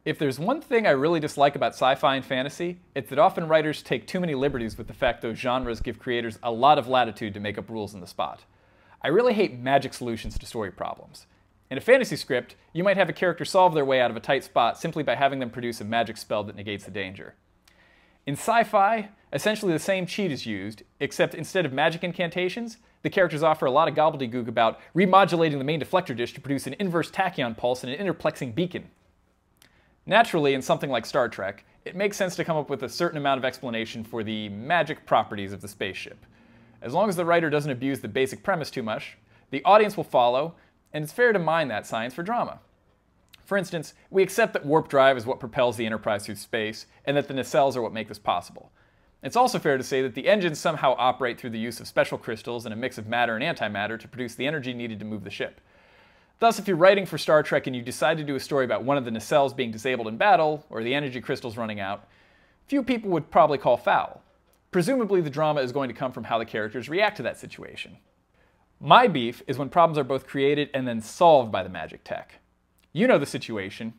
If there's one thing I really dislike about sci-fi and fantasy, it's that often writers take too many liberties with the fact those genres give creators a lot of latitude to make up rules on the spot. I really hate magic solutions to story problems. In a fantasy script, you might have a character solve their way out of a tight spot simply by having them produce a magic spell that negates the danger. In sci-fi, essentially the same cheat is used, except instead of magic incantations, the characters offer a lot of gobbledygook about remodulating the main deflector dish to produce an inverse tachyon pulse and an interplexing beacon. Naturally, in something like Star Trek, it makes sense to come up with a certain amount of explanation for the magic properties of the spaceship. As long as the writer doesn't abuse the basic premise too much, the audience will follow, and it's fair to mind that science for drama. For instance, we accept that warp drive is what propels the Enterprise through space, and that the nacelles are what make this possible. It's also fair to say that the engines somehow operate through the use of special crystals and a mix of matter and antimatter to produce the energy needed to move the ship. Thus, if you're writing for Star Trek and you decide to do a story about one of the nacelles being disabled in battle, or the energy crystals running out, few people would probably call foul. Presumably, the drama is going to come from how the characters react to that situation. My beef is when problems are both created and then solved by the magic tech. You know the situation.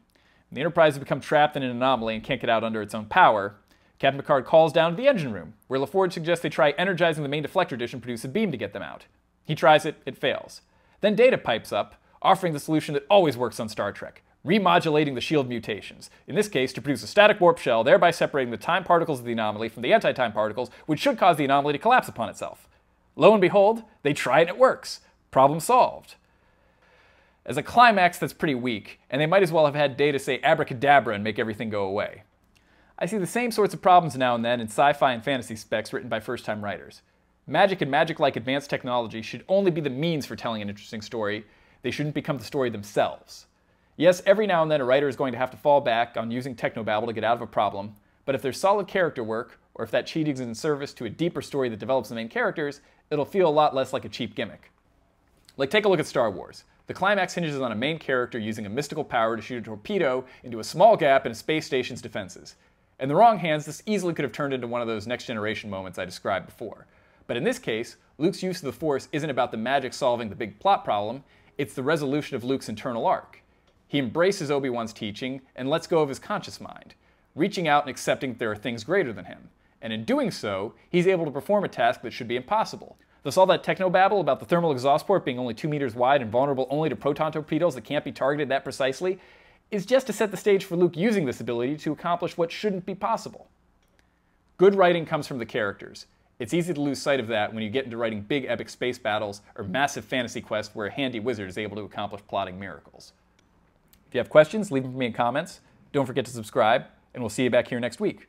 The Enterprise has become trapped in an anomaly and can't get out under its own power. Captain Picard calls down to the engine room, where LaForge suggests they try energizing the main deflector dish and produce a beam to get them out. He tries it, it fails. Then Data pipes up, offering the solution that always works on Star Trek, remodulating the shield mutations, in this case to produce a static warp shell, thereby separating the time particles of the anomaly from the anti-time particles, which should cause the anomaly to collapse upon itself. Lo and behold, they try it and it works. Problem solved. As a climax, that's pretty weak, and they might as well have had Data say abracadabra and make everything go away. I see the same sorts of problems now and then in sci-fi and fantasy specs written by first-time writers. Magic and magic-like advanced technology should only be the means for telling an interesting story. They shouldn't become the story themselves. Yes, every now and then a writer is going to have to fall back on using Technobabble to get out of a problem, but if there's solid character work, or if that cheating is in service to a deeper story that develops the main characters, it'll feel a lot less like a cheap gimmick. Like, take a look at Star Wars. The climax hinges on a main character using a mystical power to shoot a torpedo into a small gap in a space station's defenses. In the wrong hands, this easily could have turned into one of those next-generation moments I described before. But in this case, Luke's use of the Force isn't about the magic solving the big plot problem, it's the resolution of Luke's internal arc. He embraces Obi-Wan's teaching and lets go of his conscious mind, reaching out and accepting that there are things greater than him. And in doing so, he's able to perform a task that should be impossible. Thus all that technobabble about the thermal exhaust port being only 2 meters wide and vulnerable only to proton torpedoes that can't be targeted that precisely is just to set the stage for Luke using this ability to accomplish what shouldn't be possible. Good writing comes from the characters. It's easy to lose sight of that when you get into writing big epic space battles or massive fantasy quests where a handy wizard is able to accomplish plotting miracles. If you have questions, leave them for me in comments. Don't forget to subscribe, and we'll see you back here next week.